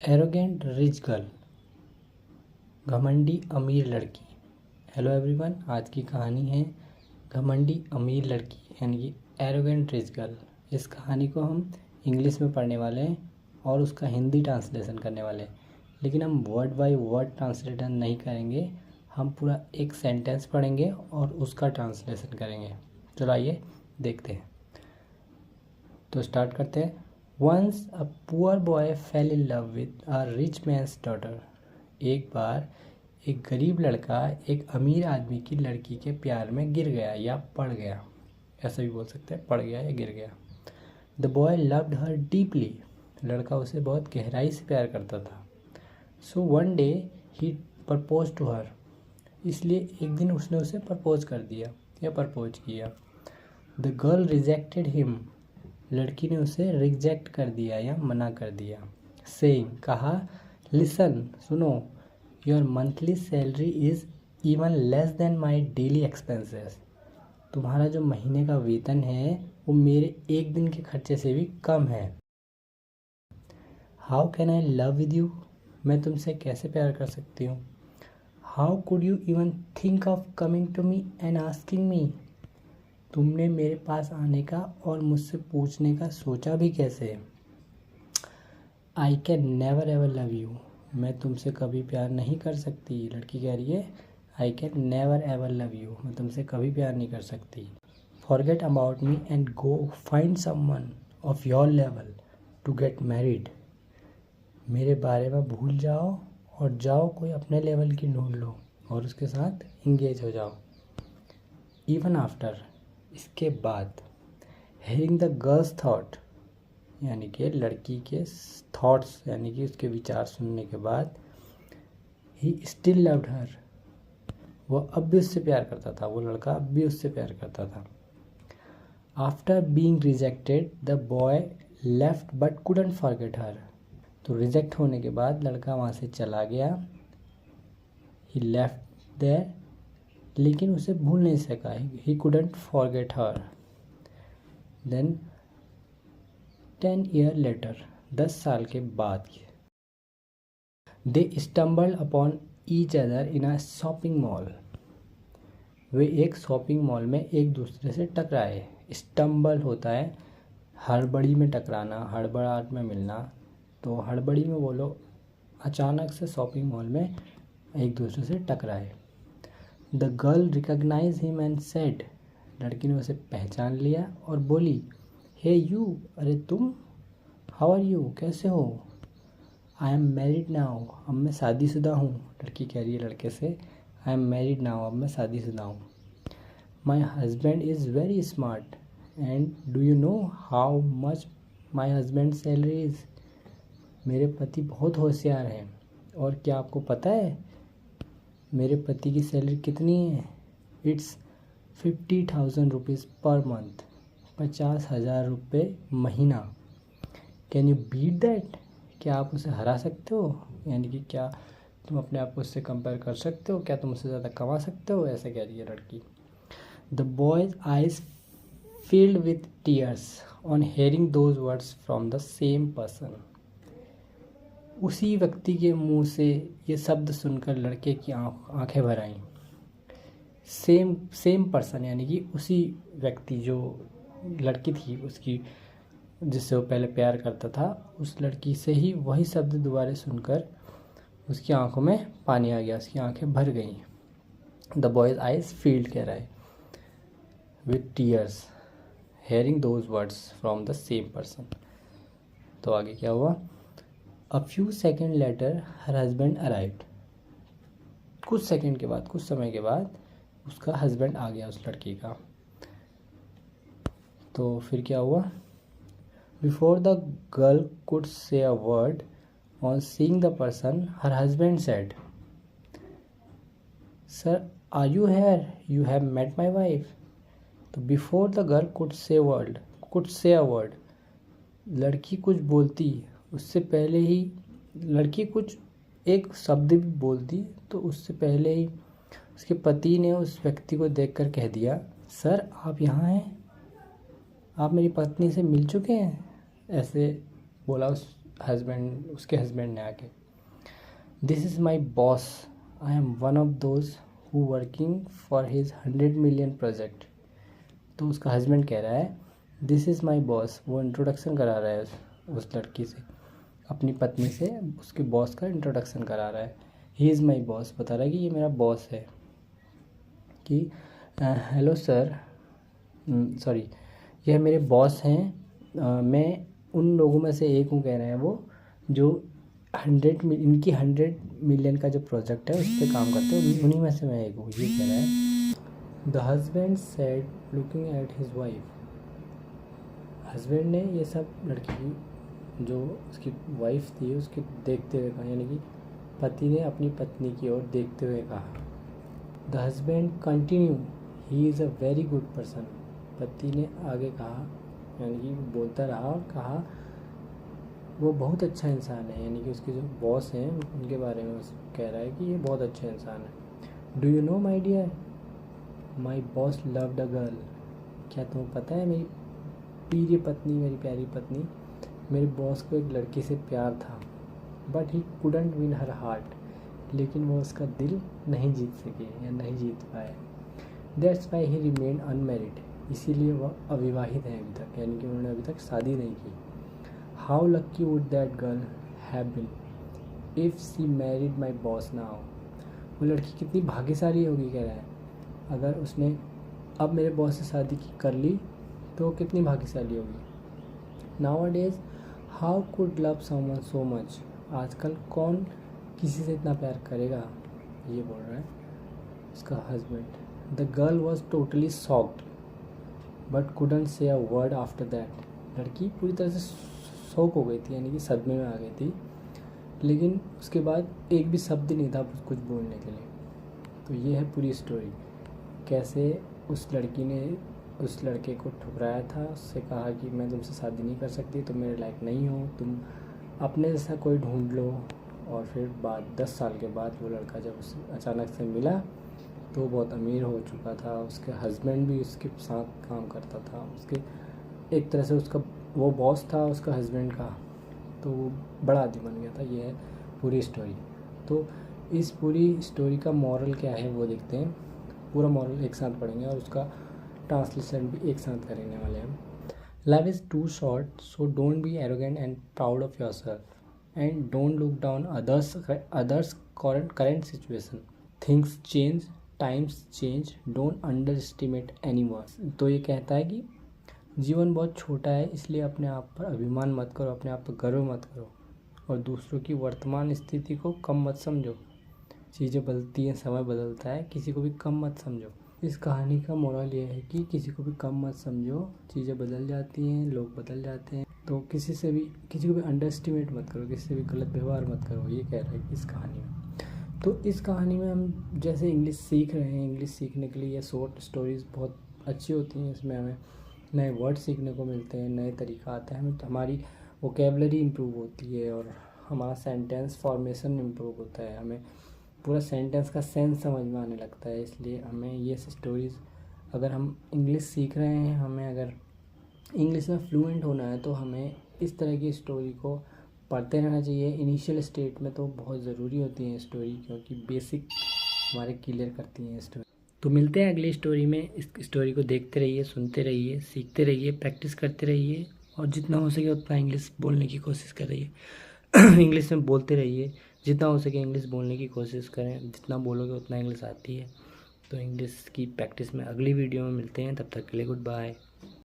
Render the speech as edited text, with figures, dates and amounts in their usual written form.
Arrogant rich girl, घमंडी अमीर लड़की। हेलो एवरीवन, आज की कहानी है घमंडी अमीर लड़की यानी कि एरोगेंट रिच गर्ल। इस कहानी को हम इंग्लिश में पढ़ने वाले हैं और उसका हिंदी ट्रांसलेशन करने वाले हैं, लेकिन हम वर्ड बाय वर्ड ट्रांसलेशन नहीं करेंगे। हम पूरा एक सेंटेंस पढ़ेंगे और उसका ट्रांसलेशन करेंगे। चलो आइए देखते हैं। तो स्टार्ट करते हैं। Once a poor boy fell in love with a rich man's daughter. एक बार एक गरीब लड़का एक अमीर आदमी की लड़की के प्यार में गिर गया या पड़ गया, ऐसा भी बोल सकते हैं, पड़ गया या गिर गया। The boy loved her deeply. लड़का उसे बहुत गहराई से प्यार करता था। So one day he proposed to her. इसलिए एक दिन उसने उसे प्रपोज कर दिया या प्रपोज किया। The girl rejected him. लड़की ने उसे रिजेक्ट कर दिया या मना कर दिया। सेइंग, कहा, लिसन, सुनो, your monthly salary is even less than my daily expenses. तुम्हारा जो महीने का वेतन है वो मेरे एक दिन के खर्चे से भी कम है। How can I love with you, मैं तुमसे कैसे प्यार कर सकती हूँ। How could you even think of coming to me and asking me, तुमने मेरे पास आने का और मुझसे पूछने का सोचा भी कैसे। आई can never ever love you, मैं तुमसे कभी प्यार नहीं कर सकती। लड़की कह रही है I can never ever love you, मैं तुमसे कभी प्यार नहीं कर सकती। Forget about me and go find someone of your level to get married, मेरे बारे में भूल जाओ और जाओ कोई अपने लेवल की ढूंढ लो और उसके साथ इंगेज हो जाओ। इवन आफ्टर, इसके बाद। हेयरिंग द गर्ल्स थॉट, यानी कि लड़की के थॉट्स यानी कि उसके विचार सुनने के बाद। ही स्टिल लव्ड हर, वह अब भी उससे प्यार करता था, वो लड़का अब भी उससे प्यार करता था। After being rejected the boy left but couldn't forget हर, तो रिजेक्ट होने के बाद लड़का वहाँ से चला गया। ही लेफ्ट देयर, लेकिन उसे भूल नहीं सका। He couldn't forget her. Then 10 year later, 10 साल के बाद, they stumbled upon each other in a shopping mall, वे एक शॉपिंग मॉल में एक दूसरे से टकराए। स्टम्बल होता है हड़बड़ी में टकराना, हड़बड़ाहट में मिलना, तो हड़बड़ी में वो लोग अचानक से शॉपिंग मॉल में एक दूसरे से टकराए। The girl recognize him and said, लड़की ने उसे पहचान लिया और बोली, हे यू, अरे तुम, हाउ आर यू, कैसे हो। आई एम मैरिड नाउ, अब मैं शादीशुदा हूँ। लड़की कह रही है लड़के से, आई एम मैरिड नाउ, अब मैं शादीशुदा हूँ। My husband is very smart and do you know how much my husband salary is, मेरे पति बहुत होशियार हैं और क्या आपको पता है मेरे पति की सैलरी कितनी है। इट्स 50,000 रुपीज़ पर मंथ, 50,000 रुपये महीना। कैन यू बीट दैट, क्या आप उसे हरा सकते हो, यानी कि क्या तुम अपने आप को उससे कंपेयर कर सकते हो, क्या तुम उससे ज़्यादा कमा सकते हो, ऐसे कह रही है लड़की। The boys eyes filled with tears on hearing those words from the same person. उसी व्यक्ति के मुंह से ये शब्द सुनकर लड़के की आंखें भर आईं। सेम पर्सन यानी कि उसी व्यक्ति, जो लड़की थी उसकी जिससे वो पहले प्यार करता था, उस लड़की से ही वही शब्द दोबारा सुनकर उसकी आंखों में पानी आ गया, उसकी आंखें भर गईं। द बॉयज़ आइज फील्ड कह रहा है with tears hearing those words from the same person. तो आगे क्या हुआ। A few second later her husband arrived, कुछ सेकेंड के बाद, कुछ समय के बाद उसका हस्बैंड आ गया उस लड़की का। तो फिर क्या हुआ। Before the girl could say a word on seeing the person her husband said, sir are you here, you have met my wife. तो before the girl could say a word, लड़की कुछ बोलती, उससे पहले ही लड़की कुछ एक शब्द भी बोलती तो उससे पहले ही उसके पति ने उस व्यक्ति को देखकर कह दिया, सर आप यहाँ हैं, आप मेरी पत्नी से मिल चुके हैं, ऐसे बोला उस हस्बैंड उसके हस्बैंड ने आके, this is my boss, I am one of those who working for his 100 million project. तो उसका हस्बैंड कह रहा है दिस इज़ माई बॉस, वो इंट्रोडक्शन करा रहा है उस लड़की से, अपनी पत्नी से उसके बॉस का इंट्रोडक्शन करा रहा है। ही इज़ माई बॉस, बता रहा है कि ये मेरा बॉस है, कि हेलो सर, सॉरी, यह मेरे बॉस हैं, मैं उन लोगों में से एक हूँ, कह रहे हैं वो, जो 100 मिलियन का जो प्रोजेक्ट है उस पर काम करते हैं, उन्हीं में से मैं एक हूँ, ये कह रहा है। The husband said looking at his wife, husband ने ये सब लड़की की जो उसकी वाइफ थी उसके देखते हुए कहा, यानी कि पति ने अपनी पत्नी की ओर देखते हुए कहा। The husband continue he is a very good person, पति ने आगे कहा, यानी कि बोलता रहा और कहा वो बहुत अच्छा इंसान है, यानी कि उसके जो बॉस हैं उनके बारे में कह रहा है कि ये बहुत अच्छा इंसान है। Do you know my dear, my boss loved a girl, क्या तुम्हें पता है मेरी प्रिय पत्नी, मेरी प्यारी पत्नी, मेरे बॉस को एक लड़की से प्यार था, but he couldn't win her heart, लेकिन वो उसका दिल नहीं जीत सके या नहीं जीत पाए। That's why he remain unmarried, इसीलिए वह अविवाहित है अभी तक, यानी कि उन्होंने अभी तक शादी नहीं की। How lucky would that girl have been if she married my boss now, वो लड़की कितनी भाग्यशाली होगी, कह रहा है, अगर उसने अब मेरे बॉस से शादी कर ली तो वो कितनी भाग्यशाली होगी। Now a days how could love someone so much, आजकल कौन किसी से इतना प्यार करेगा, ये बोल रहा है उसका husband. The girl was totally shocked but couldn't से अ वर्ड आफ्टर दैट, लड़की पूरी तरह से शॉक हो गई थी, यानी कि सदमे में आ गई थी, लेकिन उसके बाद एक भी शब्द नहीं था कुछ बोलने के लिए। तो ये है पूरी स्टोरी, कैसे उस लड़की ने उस लड़के को ठुकराया था, उससे कहा कि मैं तुमसे शादी नहीं कर सकती, तुम मेरे लायक नहीं हो, तुम अपने जैसा कोई ढूंढ लो। और फिर बाद 10 साल के बाद वो लड़का जब उसे अचानक से मिला तो वो बहुत अमीर हो चुका था, उसके हस्बैंड भी उसके साथ काम करता था, उसके एक तरह से उसका वो बॉस था उसका हस्बैंड का, तो वो बड़ा आदमी बन गया था। ये है पूरी स्टोरी। तो इस पूरी स्टोरी का मॉरल क्या है वो देखते हैं, पूरा मॉरल एक साथ पढ़ेंगे और उसका ट्रांसलेशन भी एक साथ करेंगे वाले हम। Life is too short so don't be arrogant and proud of yourself and don't look down others current situation, things change, times change, don't underestimate anyone. तो ये कहता है कि जीवन बहुत छोटा है, इसलिए अपने आप पर अभिमान मत करो, अपने आप पर गर्व मत करो और दूसरों की वर्तमान स्थिति को कम मत समझो। चीज़ें बदलती हैं, समय बदलता है, किसी को भी कम मत समझो। इस कहानी का मोरल ये है कि किसी को भी कम मत समझो, चीज़ें बदल जाती हैं, लोग बदल जाते हैं, तो किसी को भी अंडर एस्टिमेट मत करो, किसी से भी गलत व्यवहार मत करो, ये कह रहा है इस कहानी में। तो इस कहानी में हम जैसे इंग्लिश सीख रहे हैं, इंग्लिश सीखने के लिए ये शॉर्ट स्टोरीज़ बहुत अच्छी होती हैं, इसमें हमें नए वर्ड सीखने को मिलते हैं, नए तरीका आता है, हमें हमारी वोकेबलरी इम्प्रूव होती है और हमारा सेंटेंस फॉर्मेशन इम्प्रूव होता है, हमें पूरा सेंटेंस का सेंस समझ में आने लगता है। इसलिए हमें ये स्टोरीज़, अगर हम इंग्लिश सीख रहे हैं, हमें अगर इंग्लिश में फ्लुएंट होना है तो हमें इस तरह की स्टोरी को पढ़ते रहना चाहिए। इनिशियल स्टेट में तो बहुत ज़रूरी होती है स्टोरी, क्योंकि बेसिक हमारे क्लियर करती हैं स्टोरी। तो मिलते हैं अगली स्टोरी में। इस स्टोरी को देखते रहिए, सुनते रहिए, सीखते रहिए, प्रैक्टिस करते रहिए और जितना हो सके उतना इंग्लिश बोलने की कोशिश करिए। इंग्लिश में बोलते रहिए, जितना हो सके इंग्लिश बोलने की कोशिश करें, जितना बोलोगे उतना इंग्लिश आती है। तो इंग्लिश की प्रैक्टिस में अगली वीडियो में मिलते हैं, तब तक के लिए गुड बाय।